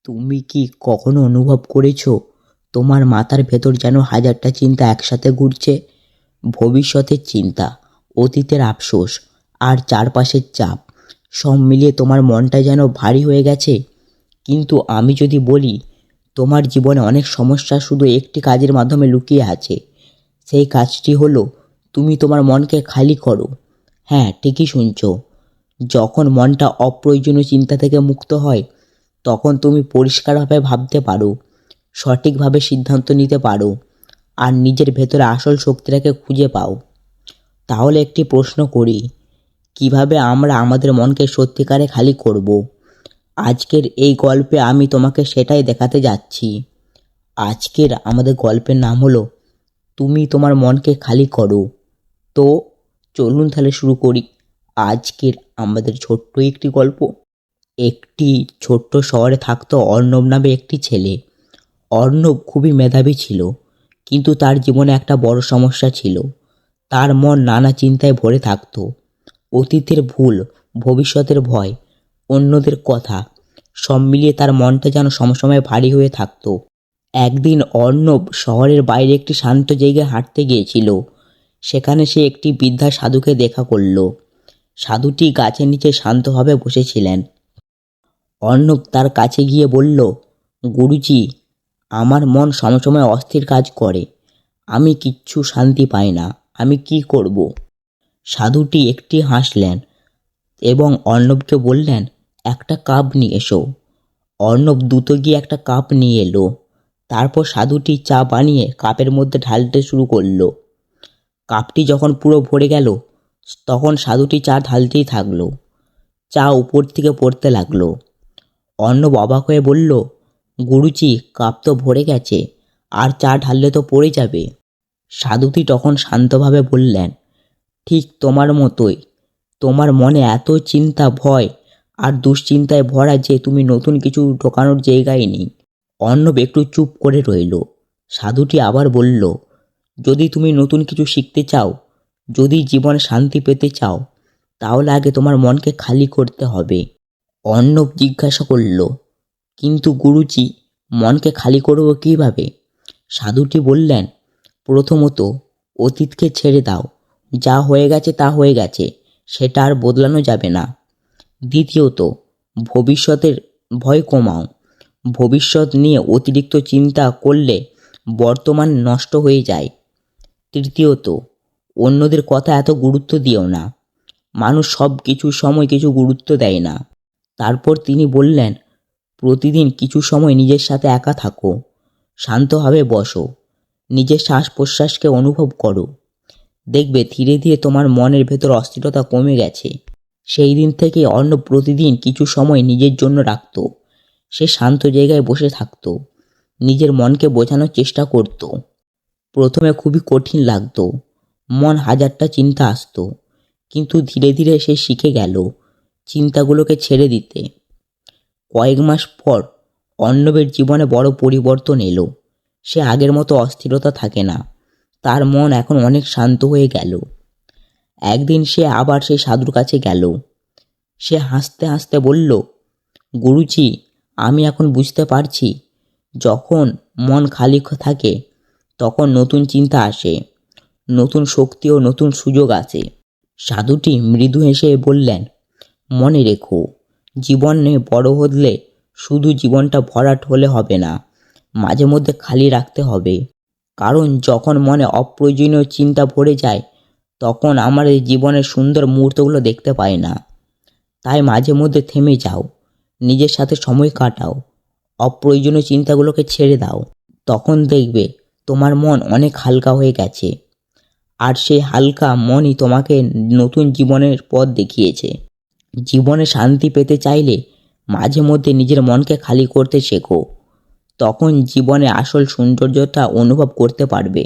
তুমি কি কখনো অনুভব করেছো তোমার মাথার ভেতর যেন হাজারটা চিন্তা একসাথে ঘুরছে? ভবিষ্যতের চিন্তা, অতীতের আফসোস, আর চারপাশের চাপ সব মিলিয়ে তোমার মনটা যেন ভারী হয়ে গেছে। কিন্তু আমি যদি বলি তোমার জীবনে অনেক সমস্যা শুধু একটি কাজের মাধ্যমে লুকিয়ে আছে, সেই কাজটি হলো তুমি তোমার মনকে খালি করো। হ্যাঁ, ঠিকই শুনছো। যখন মনটা অপ্রয়োজনীয় চিন্তা থেকে মুক্ত হয়, তখন তুমি পরিষ্কারভাবে ভাবতে পারো, সঠিকভাবে সিদ্ধান্ত নিতে পারো, আর নিজের ভেতরে আসল শক্তিটাকে খুঁজে পাও। তাহলে একটি প্রশ্ন করি, কিভাবে আমরা আমাদের মনকে সত্যিকারে খালি করব? আজকের এই গল্পে আমি তোমাকে সেটাই দেখাতে যাচ্ছি। আজকের আমাদের গল্পের নাম হলো তুমি তোমার মনকে খালি করো। তো চলুন তাহলে শুরু করি আজকের আমাদের ছোট্ট একটি গল্প। একটি ছোট্ট শহরে থাকতো অর্ণব নামে একটি ছেলে। অর্ণব খুবই মেধাবী ছিল, কিন্তু তার জীবনে একটা বড় সমস্যা ছিল। তার মন নানা চিন্তায় ভরে থাকতো। অতীতের ভুল, ভবিষ্যতের ভয়, অন্যদের কথা, সব মিলিয়ে তার মনটা যেন সবসময় ভারী হয়ে থাকতো। একদিন অর্ণব শহরের বাইরে একটি শান্ত জায়গায় হাঁটতে গিয়েছিল। সেখানে সে একটি বৃদ্ধা সাধুকে দেখা করল। সাধুটি গাছের নিচে শান্তভাবে বসেছিলেন। অর্ণব তার কাছে গিয়ে বলল, গুরুজি, আমার মন সবসময় অস্থির কাজ করে। আমি কিচ্ছু শান্তি পাই না। আমি কি করব? সাধুটি একটি হাসলেন এবং অর্ণবকে বললেন, একটা কাপ নিয়ে এসো। অর্ণব দ্রুত গিয়ে একটা কাপ নিয়ে এলো। তারপর সাধুটি চা বানিয়ে কাপের মধ্যে ঢালতে শুরু করলো। কাপটি যখন পুরো ভরে গেল, তখন সাধুটি চা ঢালতেই থাকলো। চা উপর থেকে পড়তে লাগলো। অর্ণব অবাক হয়ে বলল, গুরুজি, কাপ তো ভরে গেছে, আর চা ঢাললে তো পড়ে যাবে। সাধুটি তখন শান্তভাবে বললেন, ঠিক তোমার মতোই। তোমার মনে এত চিন্তা, ভয় আর দুশ্চিন্তায় ভরা যে তুমি নতুন কিছু ঢোকানোর জায়গায় নেই। অর্ণব একটু চুপ করে রইল। সাধুটি আবার বলল, যদি তুমি নতুন কিছু শিখতে চাও, যদি জীবনে শান্তি পেতে চাও, তাহলে আগে তোমার মনকে খালি করতে হবে। অর্ণব জিজ্ঞাসা করল, কিন্তু গুরুজি, মনকে খালি করব কীভাবে? সাধুটি বললেন, প্রথমত অতীতকে ছেড়ে দাও। যা হয়ে গেছে তা হয়ে গেছে, সেটা আর বদলানো যাবে না। দ্বিতীয়ত, ভবিষ্যতের ভয় কমাও। ভবিষ্যৎ নিয়ে অতিরিক্ত চিন্তা করলে বর্তমান নষ্ট হয়ে যায়। তৃতীয়ত, অন্যদের কথা এত গুরুত্ব দিও না। মানুষ সব কিছু সময় কিছু গুরুত্ব দেয় না। তারপর তিনি বললেন, প্রতিদিন কিছু সময় নিজের সাথে একা থাকো। শান্তভাবে বসো, নিজের শ্বাস প্রশ্বাসকে অনুভব করো। দেখবে ধীরে ধীরে তোমার মনের ভেতর অস্থিরতা কমে গেছে। সেই দিন থেকে অর্ণব প্রতিদিন কিছু সময় নিজের জন্য রাখত। সে শান্ত জায়গায় বসে থাকত, নিজের মনকে বোঝানোর চেষ্টা করত। প্রথমে খুবই কঠিন লাগতো, মন হাজারটা চিন্তা আসতো, কিন্তু ধীরে ধীরে সে শিখে গেল চিন্তাগুলোকে ছেড়ে দিতে। কয়েক মাস পর অর্ণবের জীবনে বড় পরিবর্তন এলো। সে আগের মতো অস্থিরতা থাকে না। তার মন এখন অনেক শান্ত হয়ে গেল। একদিন সে আবার সেই সাধুর কাছে গেল। সে হাসতে হাসতে বলল, গুরুজি, আমি এখন বুঝতে পারছি, যখন মন খালি থাকে তখন নতুন চিন্তা আসে, নতুন শক্তি ও নতুন সুযোগ আসে। সাধুটি মৃদু হেসে বললেন, মনে রেখো, জীবনে বড় হলে শুধু জীবনটা ভরাট হলে হবে না, মাঝে মধ্যে খালি রাখতে হবে। কারণ যখন মনে অপ্রয়োজনীয় চিন্তা ভরে যায়, তখন আমাদের জীবনের সুন্দর মুহূর্তগুলো দেখতে পাই না। তাই মাঝে মধ্যে থেমে যাও, নিজের সাথে সময় কাটাও, অপ্রয়োজনীয় চিন্তাগুলোকে ছেড়ে দাও। তখন দেখবে তোমার মন অনেক হালকা হয়ে গেছে। আর সেই হালকা মনই তোমাকে নতুন জীবনের পথ দেখিয়েছে। জীবনে শান্তি পেতে চাইলে মাঝে মধ্যে নিজের মনকে খালি করতে শেখো। তখন জীবনে আসল সৌন্দর্যটা অনুভব করতে পারবে।